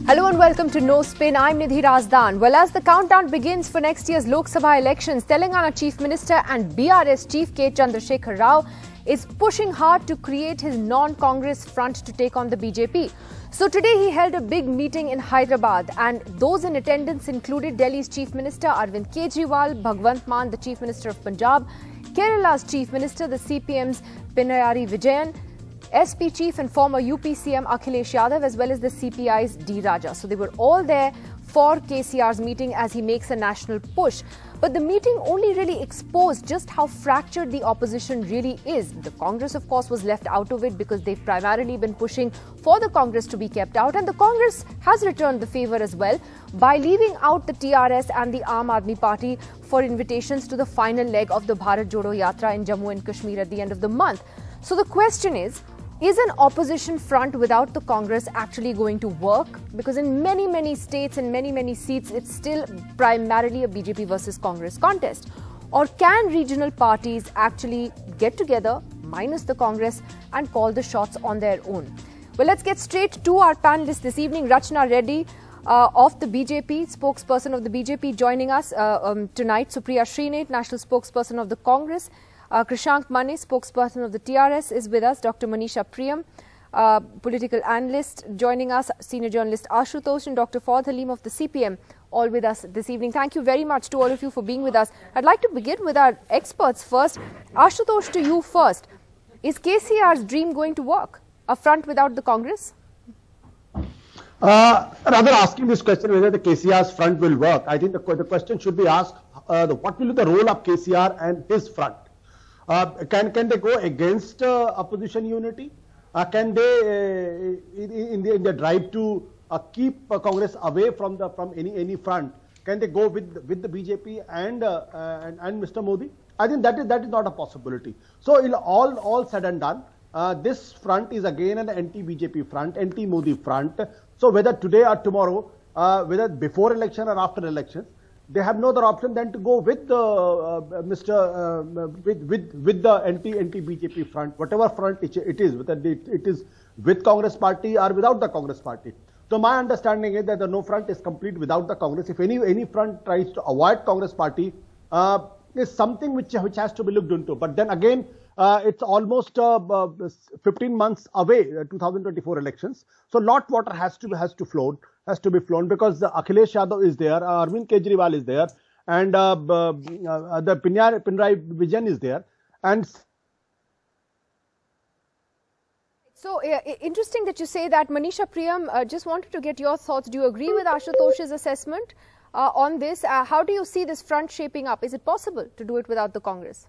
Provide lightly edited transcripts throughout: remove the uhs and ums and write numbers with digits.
Hello and welcome to No Spin. I'm Nidhi Razdan. Well, as the countdown begins for next year's Lok Sabha elections, Telangana Chief Minister and BRS Chief K Chandrashekhar Rao is pushing hard to create his non-Congress front to take on the BJP. So today he held a big meeting in Hyderabad, and those in attendance included Delhi's Chief Minister Arvind Kejriwal, Bhagwant Mann, the Chief Minister of Punjab, Kerala's Chief Minister, the CPM's Pinarayi Vijayan, SP Chief and former UP CM Akhilesh Yadav, as well as the CPI's D. Raja. So they were all there for KCR's meeting as he makes a national push. But the meeting only really exposed just how fractured the opposition really is. The Congress, of course, was left out of it because they've primarily been pushing for the Congress to be kept out. And the Congress has returned the favour as well by leaving out the TRS and the Aam Admi Party for invitations to the final leg of the Bharat Jodo Yatra in Jammu and Kashmir at the end of the month. So the question is an opposition front without the Congress actually going to work? Because in many states and many seats, it's still primarily a BJP versus Congress contest. Or can regional parties actually get together, minus the Congress, and call the shots on their own? Well, let's get straight to our panelists this evening. Rachna Reddy of the BJP, spokesperson of the BJP, joining us tonight. Supriya Srinath, national spokesperson of the Congress. Krishank Mane, spokesperson of the TRS, is with us. Dr. Manisha Priyam, political analyst, joining us. Senior journalist Ashutosh and Dr. Fawad Halim of the CPM, all with us this evening. Thank you very much to all of you for being with us. I'd like to begin with our experts first. Ashutosh, to you first. Is KCR's dream going to work? A front without the Congress? Rather asking this question whether the KCR's front will work, I think the question should be asked, what will be the role of KCR and his front? Can they go against opposition unity? Can they, in the drive to keep Congress away from any front, can they go with the BJP and Mr. Modi? I think that is not a possibility. So all said and done, this front is again an anti-BJP front, anti-Modi front. So whether today or tomorrow, whether before election or after election, they have no other option than to go with the with the anti-BJP front, whatever front it is, whether it is with Congress party or without the Congress party. So my understanding is that the no front is complete without the Congress. If any front tries to avoid Congress party, is something which has to be looked into. But then again, it's almost 15 months away, 2024 elections. So lot water has to be flown because Akhilesh Yadav is there, Arvind Kejriwal is there, and the Pinarayi Vijayan is there. And so interesting that you say that. Manisha Priyam, just wanted to get your thoughts. Do you agree with Ashutosh's assessment on this? How do you see this front shaping up? Is it possible to do it without the Congress?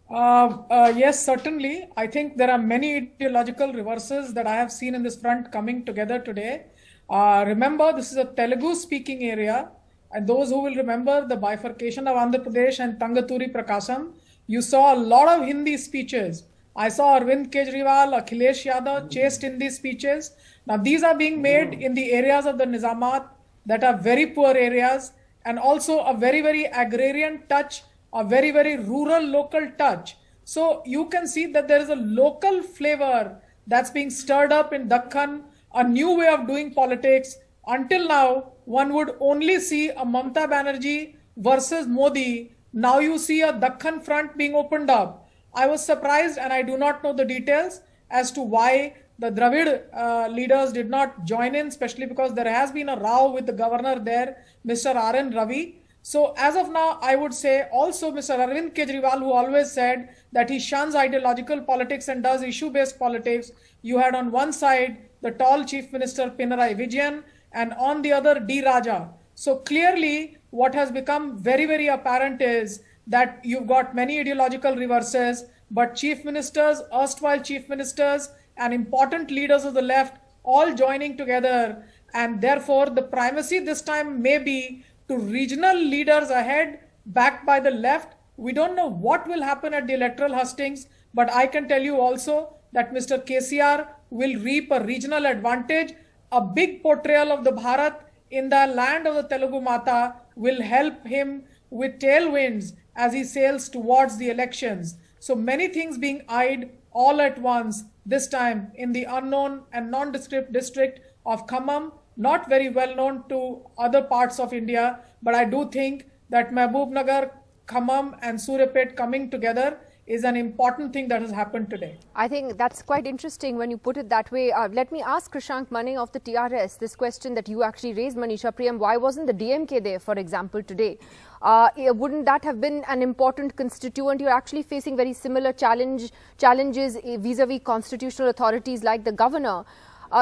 Yes, certainly. I think there are many ideological reverses that I have seen in this front coming together today. Remember, this is a Telugu speaking area, and those who will remember the bifurcation of Andhra Pradesh and Tangaturi Prakasam, you saw a lot of Hindi speeches. I saw Arvind Kejriwal, Akhilesh Yadav chased in these speeches. Now these are being made in the areas of the Nizamat that are very poor areas, and also a very agrarian touch, a very rural local touch. So you can see that there is a local flavor that's being stirred up in Dakhan, a new way of doing politics. Until now, one would only see a Mamata Banerjee versus Modi. Now you see a Dakhan front being opened up. I was surprised, and I do not know the details as to why the Dravid leaders did not join in, especially because there has been a row with the governor there, Mr. R.N. Ravi. So as of now, I would say also Mr. Arvind Kejriwal, who always said that he shuns ideological politics and does issue-based politics. You had on one side the tall Chief Minister Pinarayi Vijayan, and on the other D. Raja. So clearly what has become very apparent is that you've got many ideological reverses, but chief ministers, erstwhile chief ministers, and important leaders of the left all joining together, and therefore the primacy this time may be to regional leaders ahead, backed by the left. We don't know what will happen at the electoral hustings, but I can tell you also that Mr. KCR will reap a regional advantage. A big portrayal of the Bharat in the land of the Telugu Mata will help him with tailwinds as he sails towards the elections. So many things being eyed all at once, this time in the unknown and nondescript district of Khammam, not very well known to other parts of India, but I do think that Mahbubnagar, Khammam and Suryapet coming together is an important thing that has happened today. I think that's quite interesting when you put it that way. Let me ask Krishank Mann of the TRS this question that you actually raised, Manisha Priyam. Why wasn't the DMK there, for example, today? Wouldn't that have been an important constituent? You're actually facing very similar challenges vis-a-vis constitutional authorities like the governor.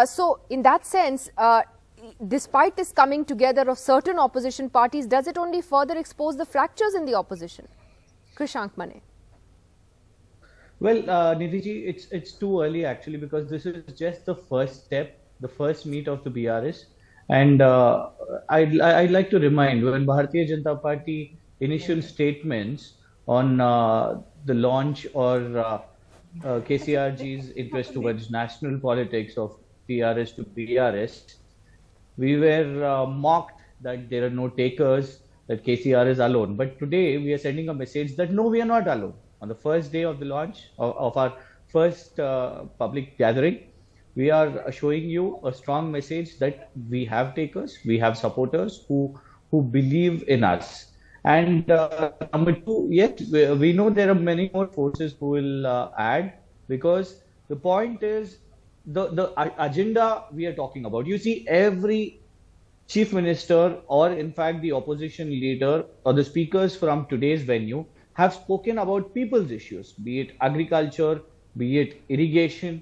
So in that sense, despite this coming together of certain opposition parties, does it only further expose the fractures in the opposition? Krishank Mann. Well, Nidhi, it's too early actually, because this is just the first step, the first meet of the BRS. And I'd like to remind, when Bharatiya Janata Party initial statements on the launch or KCRG's interest towards national politics of TRS to BRS, we were mocked that there are no takers, that KCR is alone. But today we are sending a message that no, we are not alone. On the first day of the launch of our first public gathering, we are showing you a strong message that we have takers, we have supporters who believe in us. And number two, yes, we know there are many more forces who will add, because the point is the agenda we are talking about. You see, every chief minister, or in fact the opposition leader or the speakers from today's venue, have spoken about people's issues, be it agriculture, be it irrigation,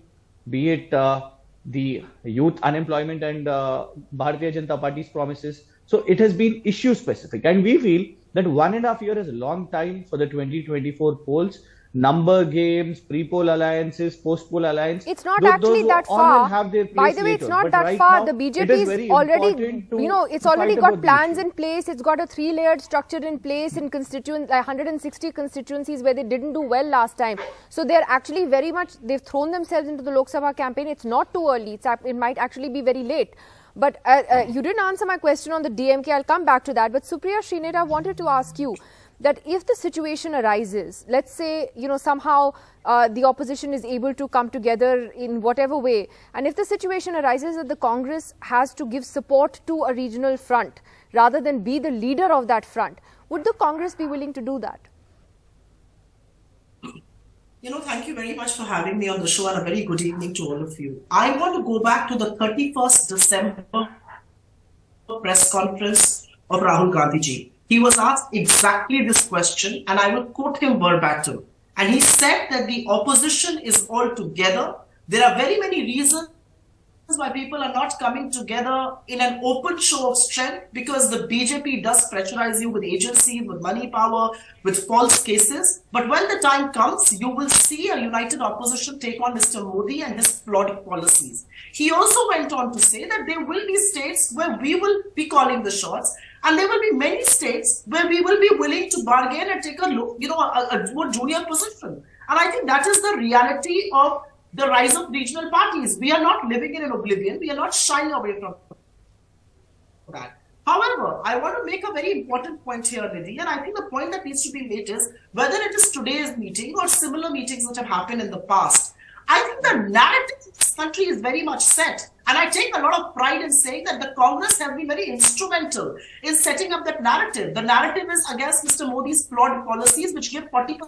be it the youth unemployment and Bharatiya Janata Party's promises. So it has been issue specific, and we feel that 1.5 years is a long time for the 2024 polls. Number games, pre-poll alliances, post-poll alliance. It's not actually that far. By the way, it's not that far. The BJP is already, it's already got plans in place. It's got a 3-layered structure in place in like 160 constituencies where they didn't do well last time. So they're actually very much, they've thrown themselves into the Lok Sabha campaign. It's not too early. It might actually be very late. But you didn't answer my question on the DMK. I'll come back to that. But Supriya Srinera, wanted to ask you that if the situation arises, let's say, somehow the opposition is able to come together in whatever way, and if the situation arises that the Congress has to give support to a regional front rather than be the leader of that front, would the Congress be willing to do that? Thank you very much for having me on the show, and a very good evening to all of you. I want to go back to the 31st December press conference of Rahul Gandhi ji. He was asked exactly this question, and I will quote him verbatim. And he said that the opposition is all together. There are very many reasons why people are not coming together in an open show of strength, because the BJP does pressurize you with agencies, with money power, with false cases. But when the time comes, you will see a united opposition take on Mr. Modi and his flawed policies. He also went on to say that there will be states where we will be calling the shots, and there will be many states where we will be willing to bargain and take a more junior position. And I think that is the reality of the rise of regional parties. We are not living in an oblivion. We are not shying away from that. However, I want to make a very important point here, Nidhi, and I think the point that needs to be made is whether it is today's meeting or similar meetings which have happened in the past. I think the narrative in this country is very much set. And I take a lot of pride in saying that the Congress have been very instrumental in setting up that narrative. The narrative is against Mr. Modi's flawed policies, which give 40%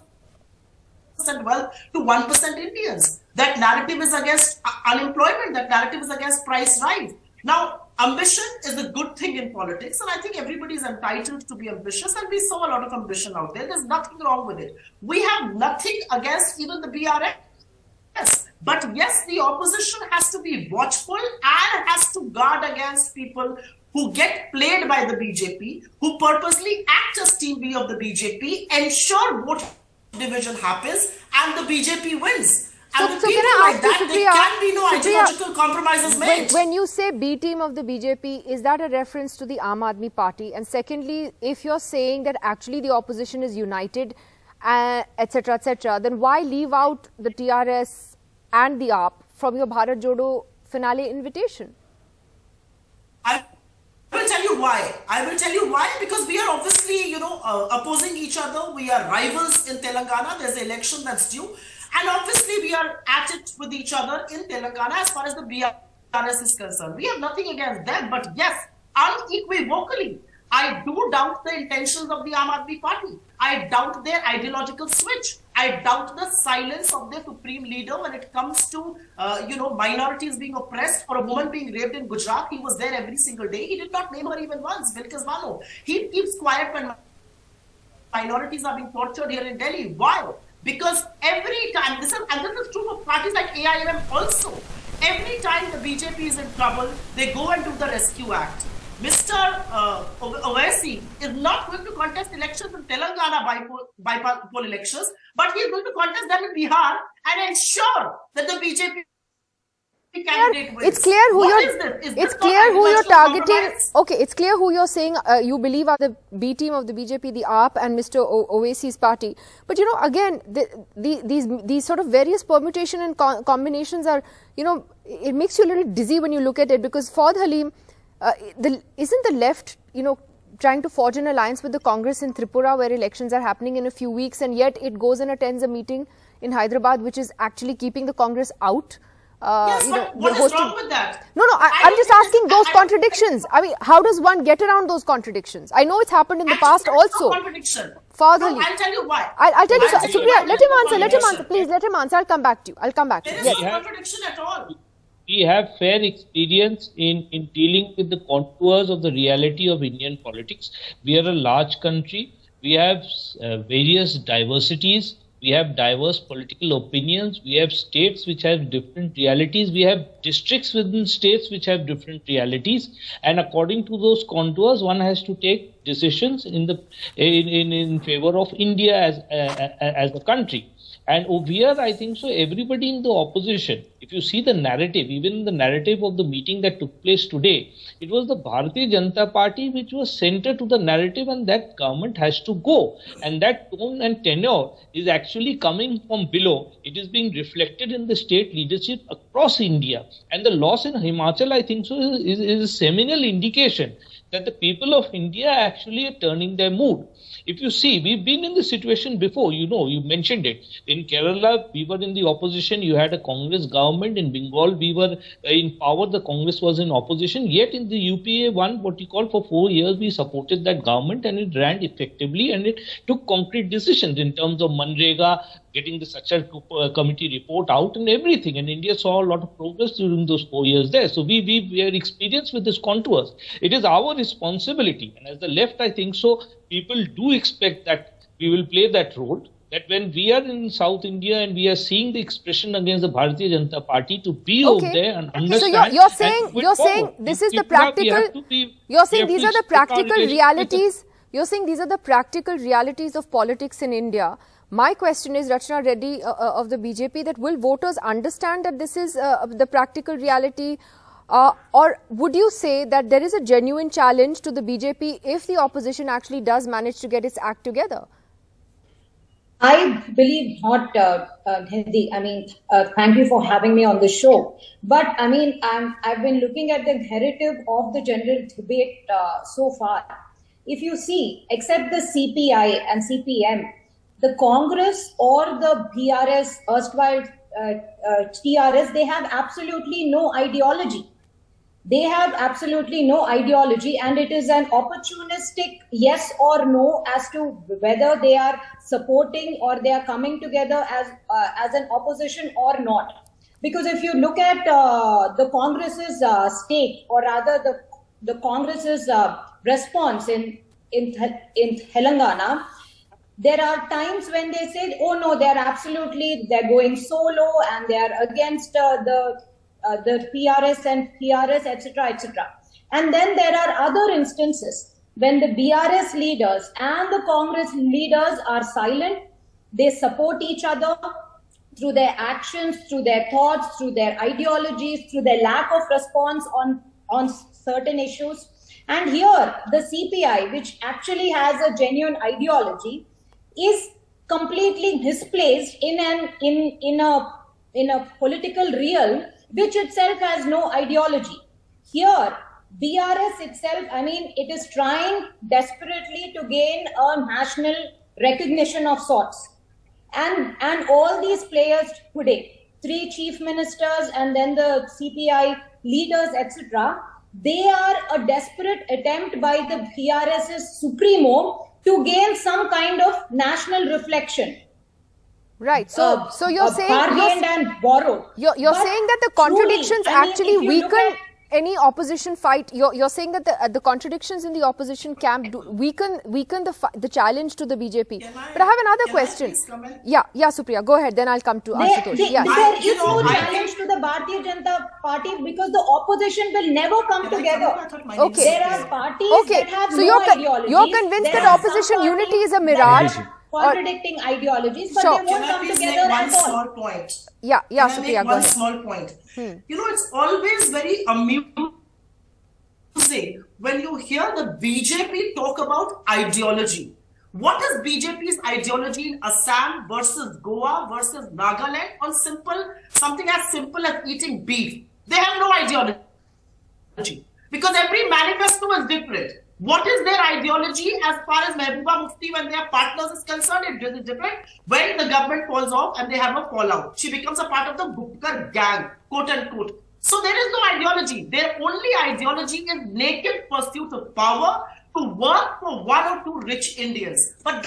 wealth to 1% Indians. That narrative is against unemployment. That narrative is against price rise. Now, ambition is a good thing in politics, and I think everybody is entitled to be ambitious, and we saw a lot of ambition out there. There's nothing wrong with it. We have nothing against even the BRS. But yes, the opposition has to be watchful and has to guard against people who get played by the BJP, who purposely act as team B of the BJP, ensure vote division happens, and the BJP wins. And so can I ask you, Supriya, there can be no ideological compromises made. When you say B team of the BJP, is that a reference to the Aam Admi Party? And secondly, if you're saying that actually the opposition is united, etc., then why leave out the TRS and the AAP from your Bharat Jodo finale invitation? I will tell you why. I will tell you why, because we are obviously, opposing each other. We are rivals in Telangana. There's an election that's due. And obviously we are at it with each other in Telangana as far as the BRS TRS is concerned. We have nothing against them, but yes, unequivocally, I do doubt the intentions of the Aam Admi Party. I doubt their ideological switch. I doubt the silence of their supreme leader when it comes to, minorities being oppressed or a woman being raped in Gujarat. He was there every single day. He did not name her even once, Bilkis Bano. He keeps quiet when minorities are being tortured here in Delhi. Why? Because every time, this is true for parties like AIMM also, every time the BJP is in trouble, they go and do the Rescue Act. Mr. Owaisi is not going to contest elections in Telangana by poll elections, but he is going to contest them in Bihar and ensure that the BJP candidate wins. It's clear who you're targeting. Okay, it's clear who you're saying you believe are the B team of the BJP, the AAP and Mr. Owaisi's party. But again, these sort of various permutation and combinations are, it makes you a little dizzy when you look at it, because Fawad Halim, isn't the left, trying to forge an alliance with the Congress in Tripura, where elections are happening in a few weeks, and yet it goes and attends a meeting in Hyderabad, which is actually keeping the Congress out? Yes, but what is wrong with that? No, I'm just asking those contradictions. I mean, how does one get around those contradictions? I know it's happened in the past also. No contradiction. Fawad Halim. I'll tell you why. I'll tell you. Supriya, let him answer. Please, let him answer. I'll come back to you. There is no contradiction at all. We have fair experience in dealing with the contours of the reality of Indian politics. We are a large country. We have various diversities. We have diverse political opinions. We have states which have different realities. We have districts within states which have different realities. And according to those contours, one has to take decisions in favor of India as a country. And over here, I think so, everybody in the opposition, if you see the narrative, even the narrative of the meeting that took place today, it was the Bharatiya Janata Party which was center to the narrative, and that government has to go. And that tone and tenor is actually coming from below. It is being reflected in the state leadership across India. And the loss in Himachal, I think so, is a seminal indication that the people of India actually are turning their mood. If you see, we've been in this situation before, you mentioned it. In Kerala, we were in the opposition, you had a Congress government. In Bengal, we were in power, the Congress was in opposition. Yet in the UPA one, what you call, for 4 years, we supported that government and it ran effectively and it took concrete decisions in terms of Manrega, getting the Sachar committee report out and everything. And India saw a lot of progress during those 4 years there. So we are experienced with these contours. It is our responsibility. And as the left, I think so, people do expect that we will play that role. That when we are in South India and we are seeing the expression against the Bharatiya Janata Party, to be over there and understand. So you're saying this is the practical. You're saying these are the practical realities. You're saying these are the practical realities of politics in India. My question is, Rachna Reddy of the BJP, that will voters understand that this is the practical reality? Or would you say that there is a genuine challenge to the BJP if the opposition actually does manage to get its act together? I believe not, Hindi. I mean, thank you for having me on the show. But I mean, I've been looking at the narrative of the general debate so far. If you see, except the CPI and CPM, the Congress or the BRS, erstwhile TRS, they have absolutely no ideology. They have absolutely no ideology, and it is an opportunistic yes or no as to whether they are supporting or they are coming together as an opposition or not. Because if you look at the Congress's stake, or rather the Congress's response in Telangana, there are times when they said, oh no, they're going solo and they are against the PRS and TRS, etc., etc. And then there are other instances when the BRS leaders and the Congress leaders are silent. They support each other through their actions, through their thoughts, through their ideologies, through their lack of response on certain issues. And here, the CPI, which actually has a genuine ideology, is completely misplaced in a political realm which itself has no ideology. Here, BRS itself, I mean, it is trying desperately to gain a national recognition of sorts. And all these players today, 3 chief ministers and then the CPI leaders, etc., they are a desperate attempt by the TRS's Supremo to gain some kind of national reflection. Right. So you're saying bargained and borrowed. You're saying that the contradictions actually weaken any opposition fight. You're saying that the contradictions in the opposition camp weaken the challenge to the BJP. But I have another question. Yeah, Supriya, go ahead. Then I'll come to Ashutosh. There is no challenge to the Bharatiya Janata Party because the opposition will never come together. Okay. There are parties that have no ideology. You're convinced that opposition unity is a mirage? Contradicting ideologies, but they won't come together at all. Small point. Yeah, Supriya, go ahead. Small point. You know, it's always very amusing when you hear the BJP talk about ideology. What is BJP's ideology in Assam versus Goa versus Nagaland on something as simple as eating beef? They have no ideology because every manifesto is different. What is their ideology as far as Mehbooba Mufti, when they are partners, is concerned? It is different. When the government falls off and they have a fallout, she becomes a part of the Gupkar gang, quote unquote. So there is no ideology. Their only ideology is naked pursuit of power to work for one or two rich Indians. But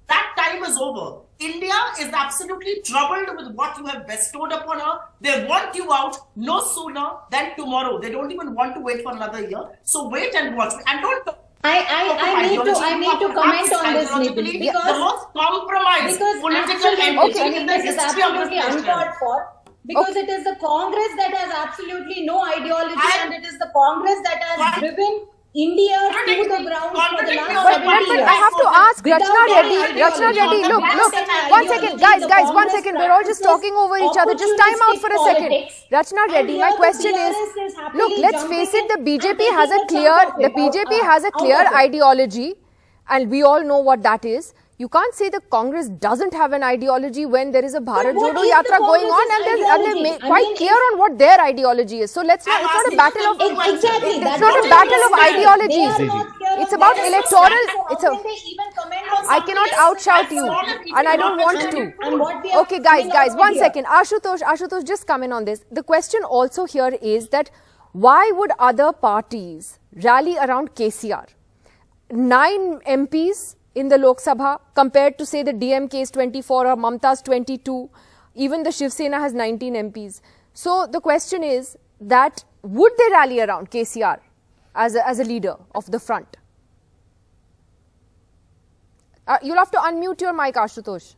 that time is over. India is absolutely troubled with what you have bestowed upon her. They want you out no sooner than tomorrow. They don't even want to wait for another year. So wait and watch. And don't I need to comment on this, Nidhi, because the most compromised political entity in the this is history of absolutely this nation. uncalled for. Because it is the Congress that has absolutely no ideology, and it is the Congress that has driven India to the ground for the last 70 years. But I have to ask Rachna Reddy, look, 1 second, guys, 1 second, we're all just talking over each other. Just time out for a second. Rachna Reddy, my question is, look, let's face it, the BJP has a clear ideology, and we all know what that is. You can't say the Congress doesn't have an ideology when there is a Bharat Jodo Yatra going on, and they're quite clear on what their ideology is. So let's not, it's not a battle of ideologies. It's about electoral. I cannot outshout you, and I don't want to. Okay, guys, 1 second. Ashutosh, just come in on this. The question also here is that why would other parties rally around KCR? 9 MPs in the Lok Sabha compared to, say, the DMK's 24 or Mamta's 22. Even the Shiv Sena has 19 MPs. So the question is that would they rally around KCR as a leader of the front? You'll have to unmute your mic, Ashutosh.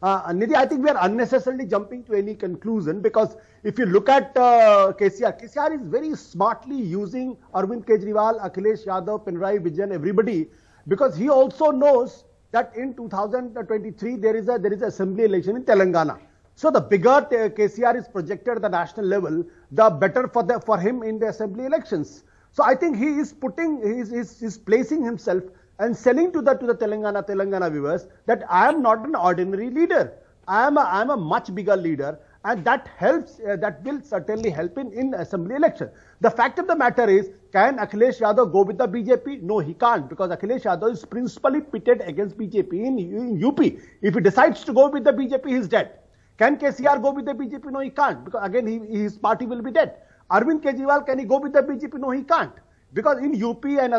Nidhi, I think we are unnecessarily jumping to any conclusion, because if you look at KCR is very smartly using Arvind Kejriwal, Akhilesh Yadav, Pinarayi Vijayan, everybody, because he also knows that in 2023 there is a assembly election in Telangana. So the bigger KCR is projected at the national level, the better for him in the assembly elections. So I think he is placing himself and selling to the Telangana viewers that I am not an ordinary leader. I am a much bigger leader, and that helps. That will certainly help in assembly election. The fact of the matter is, can Akhilesh Yadav go with the BJP? No, he can't, because Akhilesh Yadav is principally pitted against BJP in UP. If he decides to go with the BJP, he's dead. Can KCR go with the BJP? No, he can't, because again his party will be dead. Arvind Kejriwal, can he go with the BJP? No, he can't, because in UP and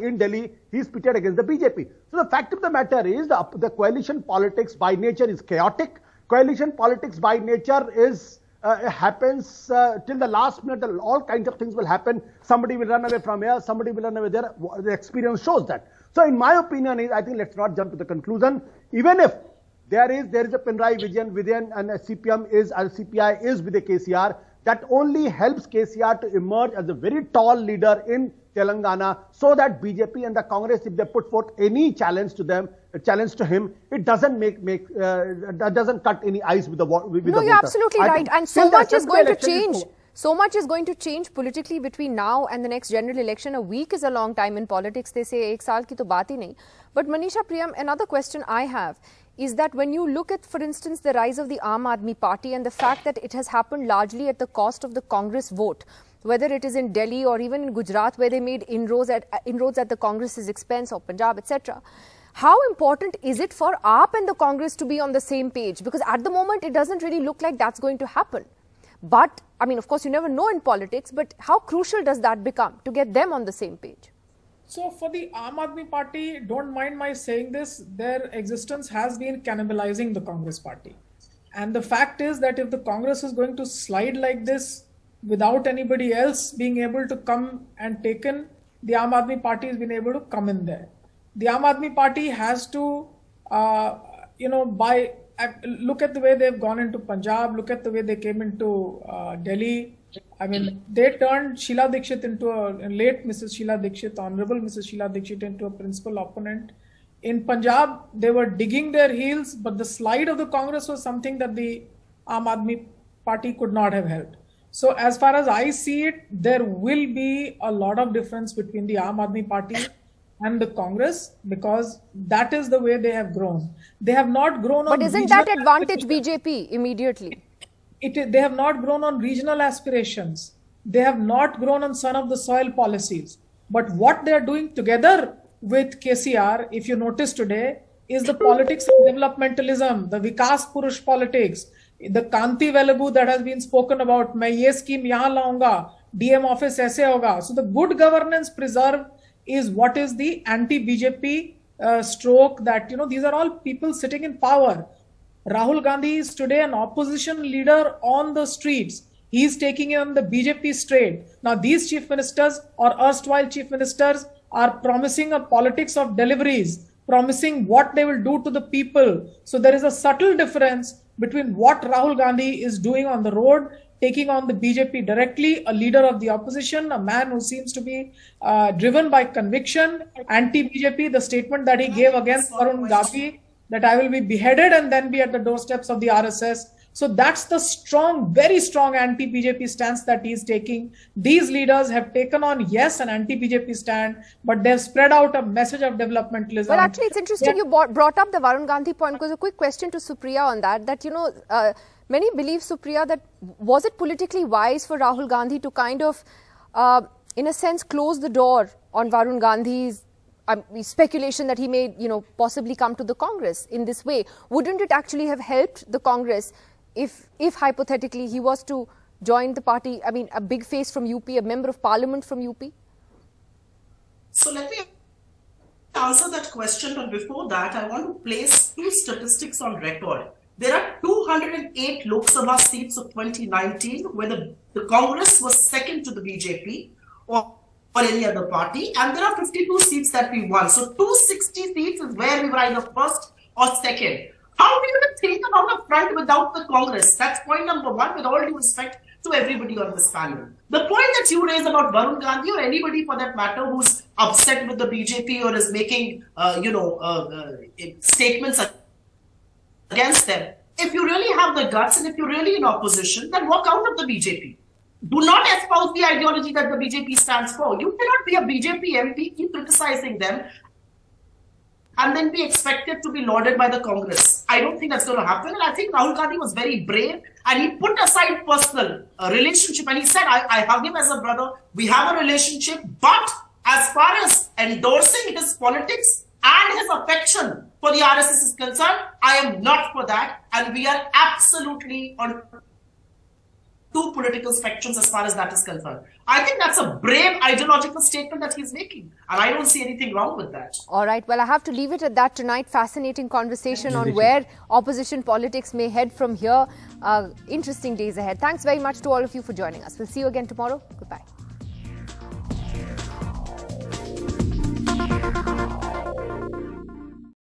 in Delhi, he's pitted against the BJP. So the fact of the matter is, the coalition politics by nature is chaotic. Coalition politics by nature is happens till the last minute. All kinds of things will happen. Somebody will run away from here, somebody will run away there. The experience shows that. So in my opinion, I think let's not jump to the conclusion. Even if there is a Pinarayi Vijayan and a CPI is with a KCR, that only helps KCR to emerge as a very tall leader in Telangana, so that BJP and the Congress, if they put forth any challenge to him, it doesn't doesn't cut any ice with the water. No, you're absolutely right. And so much is going to change. So much is going to change politically between now and the next general election. A week is a long time in politics. They say ek saal ki to baat hi nahi. But Manisha, Priyam, another question I have is that when you look at, for instance, the rise of the Aam Admi Party and the fact that it has happened largely at the cost of the Congress vote, whether it is in Delhi or even in Gujarat, where they made inroads at the Congress's expense, or Punjab, etc. How important is it for AAP and the Congress to be on the same page? Because at the moment, it doesn't really look like that's going to happen. But, I mean, of course, you never know in politics, but how crucial does that become to get them on the same page? So for the Aam Admi Party, don't mind my saying this, their existence has been cannibalizing the Congress Party. And the fact is that if the Congress is going to slide like this without anybody else being able to come and take in, the Aam Admi Party has been able to come in there. The Aam Admi Party has to, look at the way they've gone into Punjab, look at the way they came into Delhi. I mean, they turned Sheila Dikshit into late Mrs. Sheila Dikshit, Honorable Mrs. Sheila Dikshit into a principal opponent. In Punjab, they were digging their heels, but the slide of the Congress was something that the Aam Admi Party could not have helped. So as far as I see it, there will be a lot of difference between the Aam Admi Party and the Congress, because that is the way they have grown. They have not grown on... But isn't that advantage BJP immediately? They have not grown on regional aspirations. They have not grown on son of the soil policies. But what they are doing together with KCR, if you notice today, is the politics of developmentalism, the Vikas Purush politics, the Kanti Velabu that has been spoken about, main ye scheme yahan launga, DM office aise hoga. So the good governance preserve is what is the anti-BJP stroke that, these are all people sitting in power. Rahul Gandhi is today an opposition leader on the streets. He is taking on the BJP straight. Now these chief ministers or erstwhile chief ministers are promising a politics of deliveries, promising what they will do to the people. So there is a subtle difference between what Rahul Gandhi is doing on the road, taking on the BJP directly, a leader of the opposition, a man who seems to be driven by conviction, anti-BJP, the statement that he gave against Varun Gandhi, that I will be beheaded and then be at the doorsteps of the RSS. So that's the strong, very strong anti-BJP stance that he is taking. These leaders have taken on, yes, an anti-BJP stand, but they've spread out a message of developmentalism. Well, actually, it's interesting you brought up the Varun Gandhi point, because a quick question to Supriya on that, many believe, Supriya, that was it politically wise for Rahul Gandhi to kind of, in a sense, close the door on Varun Gandhi's speculation that he may, possibly come to the Congress in this way? Wouldn't it actually have helped the Congress if hypothetically he was to join the party? I mean, a big face from UP, a member of parliament from UP? So let me answer that question, but before that, I want to place two statistics on record. There are 208 Lok Sabha seats of 2019 where the Congress was second to the BJP or any other party, and there are 52 seats that we won. So 260 seats is where we were either first or second. How do you think about a front without the Congress? That's point number one, with all due respect to everybody on this panel. The point that you raise about Varun Gandhi, or anybody for that matter who's upset with the BJP or is making, statements against them, if you really have the guts and if you're really in opposition, then walk out of the BJP. Do not espouse the ideology that the BJP stands for. You cannot be a BJP MP, keep criticizing them, and then be expected to be lauded by the Congress. I don't think that's going to happen. And I think Rahul Gandhi was very brave, and he put aside personal relationship, and he said, I hug him as a brother. We have a relationship, but as far as endorsing his politics and his affection for the RSS is concerned, I am not for that. And we are absolutely on two political spectrums as far as that is concerned. I think that's a brave ideological statement that he's making, and I don't see anything wrong with that. All right, well, I have to leave it at that tonight. Fascinating conversation on where opposition politics may head from here. Interesting days ahead. Thanks very much to all of you for joining us. We'll see you again tomorrow. Good